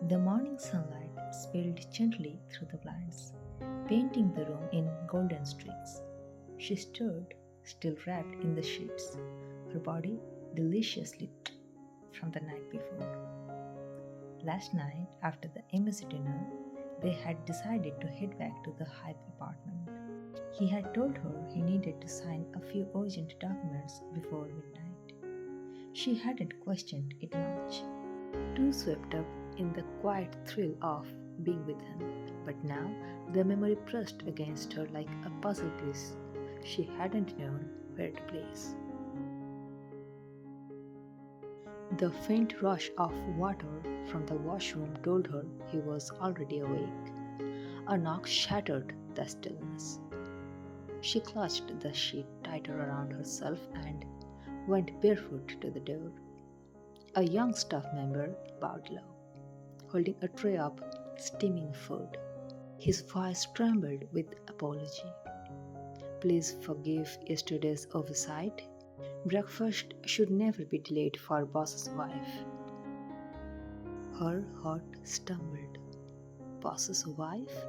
The morning sunlight spilled gently through the blinds, painting the room in golden streaks. She stood, still wrapped in the sheets, her body deliciously from the night before. Last night, after the embassy dinner, they had decided to head back to the Hype apartment. He had told her he needed to sign a few urgent documents before midnight. She hadn't questioned it much, too swept up in the quiet thrill of being with him. But now the memory pressed against her like a puzzle piece she hadn't known where to place. The faint rush of water from the washroom told her he was already awake. A knock shattered the stillness. She clutched the sheet tighter around herself and went barefoot to the door. A young staff member bowed low, holding a tray of steaming food. His voice trembled with apology. Please forgive yesterday's oversight. Breakfast should never be delayed for boss's wife. Her heart stumbled. Boss's wife?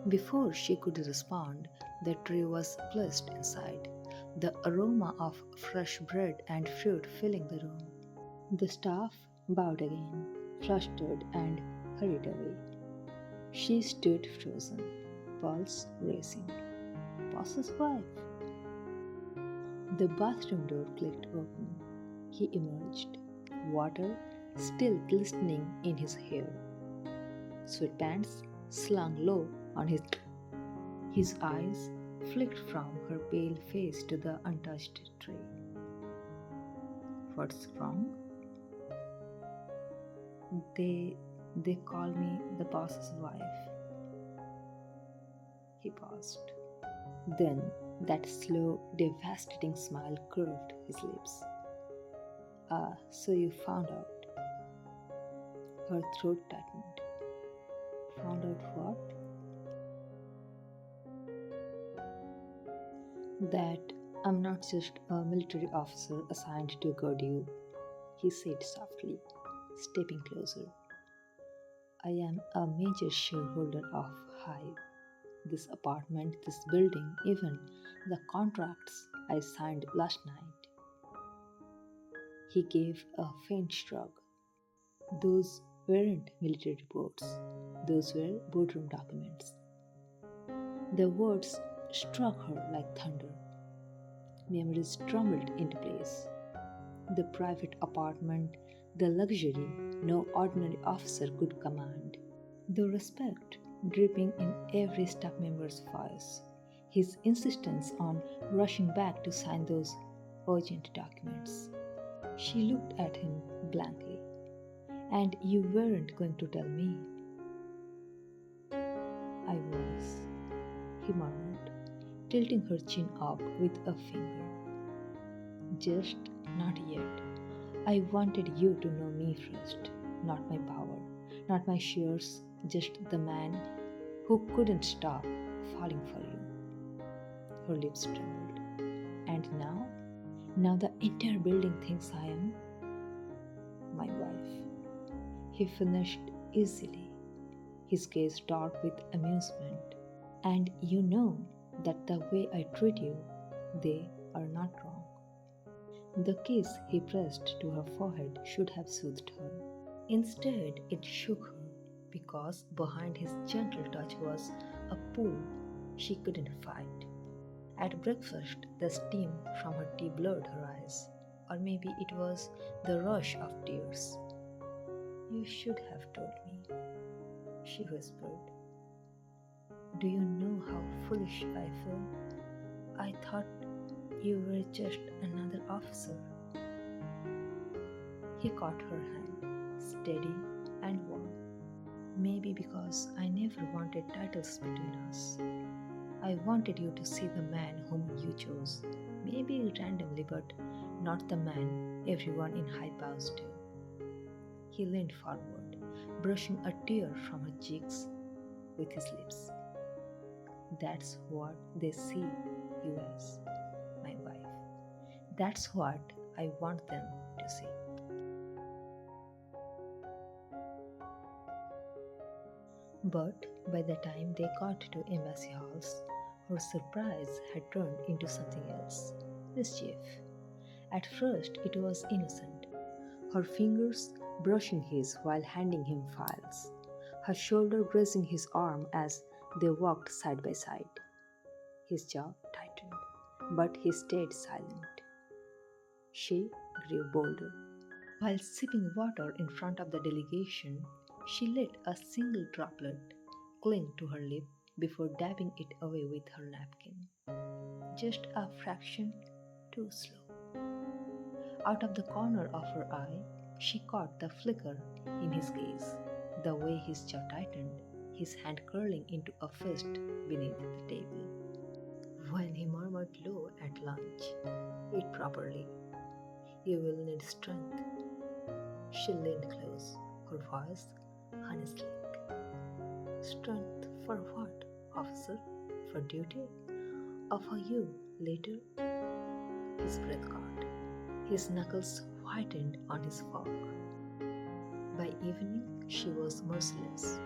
Before she could respond, the tray was placed inside, the aroma of fresh bread and fruit filling the room. The staff bowed again, flustered, and hurried away. She stood frozen, pulse racing. Boss's wife. The bathroom door clicked open. He emerged, water still glistening in his hair, sweatpants slung low on his eyes flicked from her pale face to the untouched tray. What's wrong? They call me the boss's wife. He paused. Then that slow, devastating smile curved his lips. Ah, so you found out. Her throat tightened. Found out what? That I'm not just a military officer assigned to guard you, he said softly, stepping closer. I am a major shareholder of Hive. This apartment, this building, even the contracts I signed last night. He gave a faint shrug. Those weren't military reports, those were boardroom documents. The words struck her like thunder. Memories trembled into place. The private apartment, the luxury no ordinary officer could command. The respect dripping in every staff member's voice. His insistence on rushing back to sign those urgent documents. She looked at him blankly. And you weren't going to tell me. I was, he murmured, tilting her chin up with a finger. Just not yet. I wanted you to know me first, not my power, not my shares, just the man who couldn't stop falling for you. Her lips trembled. And now? Now the entire building thinks I am my wife. He finished easily, his gaze dark with amusement. And you know that the way I treat you, they are not wrong. The kiss he pressed to her forehead should have soothed her. Instead, it shook her because behind his gentle touch was a pull she couldn't fight. At breakfast, the steam from her tea blurred her eyes, or maybe it was the rush of tears. You should have told me, she whispered. Do you know how foolish I feel? I thought you were just another officer. He caught her hand, steady and warm. Maybe because I never wanted titles between us. I wanted you to see the man whom you chose. Maybe randomly, but not the man everyone in high bows to. He leaned forward, brushing a tear from her cheeks with his lips. That's what they see you as, my wife. That's what, I want them to see. But by the time they got to Embassy Halls, her surprise had turned into something else mischief. At first, it was innocent, her fingers brushing his while handing him files, her shoulder grazing his arm as they walked side by side. His jaw tightened, but he stayed silent. She grew bolder. While sipping water in front of the delegation, she let a single droplet cling to her lip before dabbing it away with her napkin. Just a fraction too slow. Out of the corner of her eye, she caught the flicker in his gaze, the way his jaw tightened, his hand curling into a fist beneath the table. When he murmured low at lunch, "Eat properly. You will need strength." She leaned close, her voice honestly. "Strength for what, officer? For duty? Or for you later?" His breath caught. His knuckles whitened on his fork. By evening, she was merciless.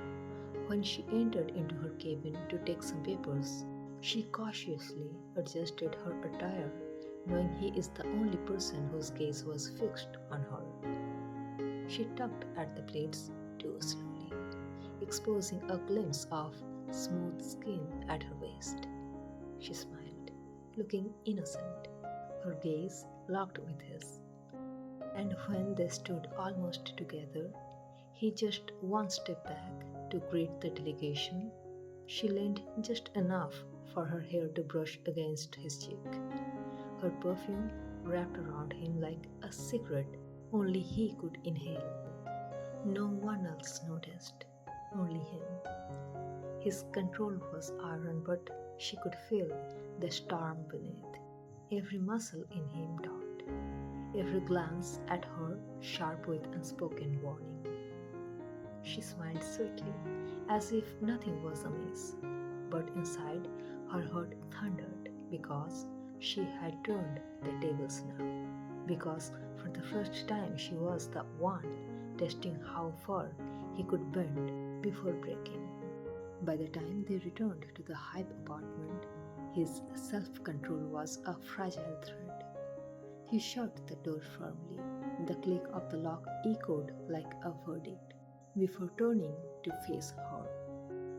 When she entered into her cabin to take some papers, she cautiously adjusted her attire, knowing he is the only person whose gaze was fixed on her. She tugged at the plaits too slowly, exposing a glimpse of smooth skin at her waist. She smiled, looking innocent, her gaze locked with his. And when they stood almost together, he just one step back to greet the delegation. She leaned just enough for her hair to brush against his cheek, her perfume wrapped around him like a cigarette only he could inhale. No one else noticed, only him. His control was iron, but she could feel the storm beneath. Every muscle in him taut, every glance at her sharp with unspoken warning. She smiled sweetly, as if nothing was amiss, but inside her heart thundered because she had turned the tables now. Because for the first time she was the one testing how far he could bend before breaking. By the time they returned to the Hype apartment, his self control was a fragile thread. He shut the door firmly. The click of the lock echoed like a verdict before turning to face her.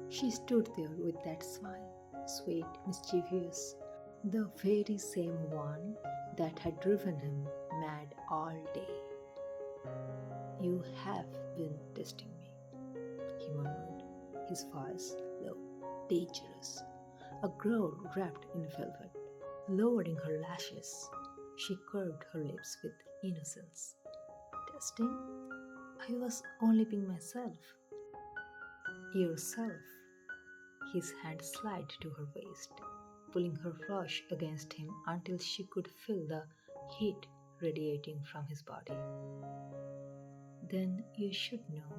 She stood there with that smile, sweet, mischievous, the very same one that had driven him mad all day. "You have been testing me," he murmured, his voice low, dangerous, a growl wrapped in velvet. Lowering her lashes, she curved her lips with innocence. "Testing? I was only being myself." "Yourself." His hand slid to her waist, pulling her flush against him until she could feel the heat radiating from his body. "Then you should know,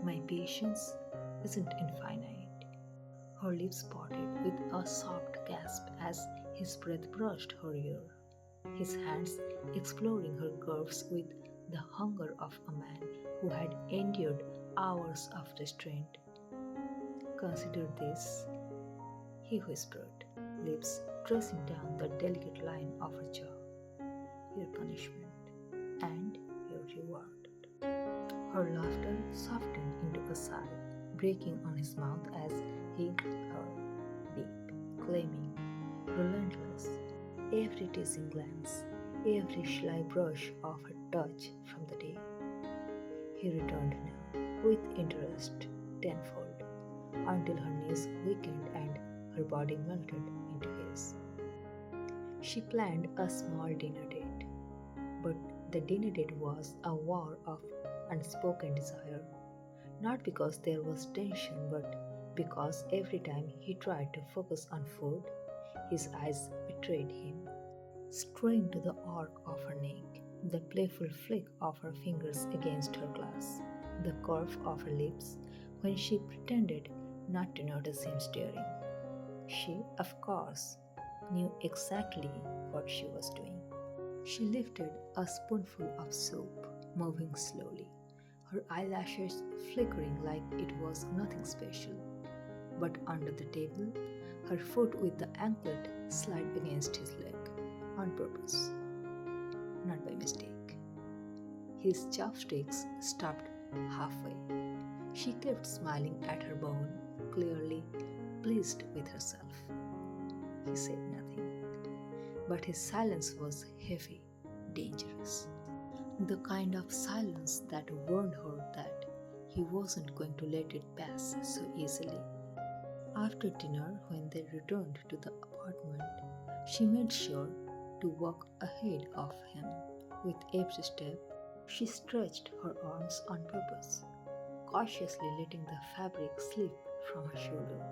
my patience isn't infinite." Her lips parted with a soft gasp as his breath brushed her ear, his hands exploring her curves with the hunger of a man who had endured hours of restraint. "Consider this," he whispered, lips tracing down the delicate line of her jaw. "Your punishment and your reward." Her laughter softened into a sigh, breaking on his mouth as he her deep, claiming, relentless, every teasing glance, every sly brush of her touch from the day. He returned now, with interest tenfold, until her knees weakened and her body melted into his. She planned a small dinner date, but the dinner date was a war of unspoken desire, not because there was tension, but because every time he tried to focus on food, his eyes betrayed him. Straying to the arc of her neck, the playful flick of her fingers against her glass, the curve of her lips when she pretended not to notice him staring. She, of course, knew exactly what she was doing. She lifted a spoonful of soup, moving slowly, her eyelashes flickering like it was nothing special. But under the table, her foot with the anklet slid against his leg, on purpose, not by mistake. His chopsticks stopped halfway. She kept smiling at her bowl, clearly pleased with herself. He said nothing, but his silence was heavy, dangerous. The kind of silence that warned her that he wasn't going to let it pass so easily. After dinner, when they returned to the apartment, she made sure to walk ahead of him. With every step, she stretched her arms on purpose, cautiously letting the fabric slip from her shoulder,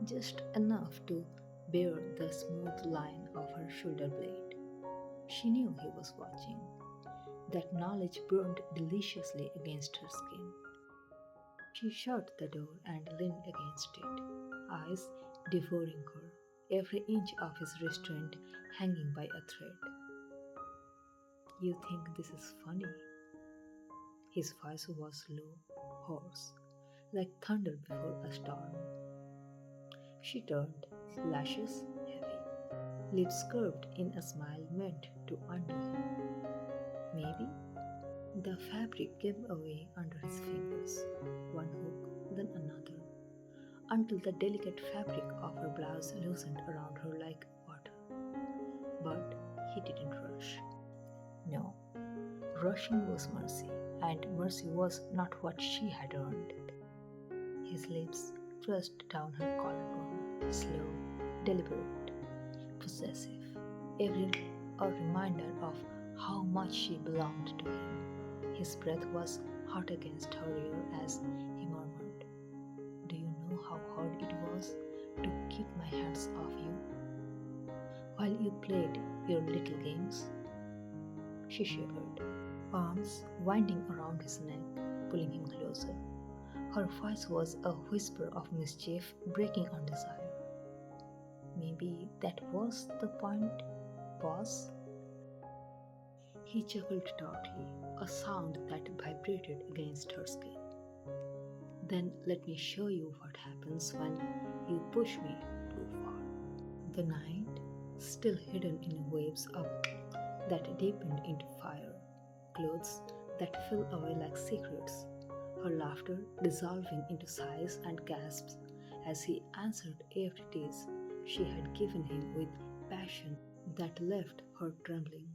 just enough to bear the smooth line of her shoulder blade. She knew he was watching. That knowledge burned deliciously against her skin. She shut the door and leaned against it, eyes devouring her, every inch of his restraint hanging by a thread. You think this is funny? His voice was low, hoarse, like thunder before a storm. She turned, lashes heavy, lips curved in a smile meant to undo him. Maybe the fabric gave away under his fingers, one hook, then another, until the delicate fabric of her blouse loosened around her like water. But he didn't rush. No, rushing was mercy, and mercy was not what she had earned. His lips pressed down her collarbone, slow, deliberate, possessive, every a reminder of how much she belonged to him. His breath was hot against her ear as he murmured, "Do you know how hard it was to keep my hands off you while you played your little games?" She shivered, arms winding around his neck, pulling him closer. Her voice was a whisper of mischief breaking on desire. Maybe that was the point. Pause. He chuckled darkly, a sound that vibrated against her skin. "Then let me show you what happens when you push me too far." The night, still hidden in waves of that deepened into fire, clothes that fell away like secrets, her laughter dissolving into sighs and gasps as he answered every tease she had given him with passion that left her trembling.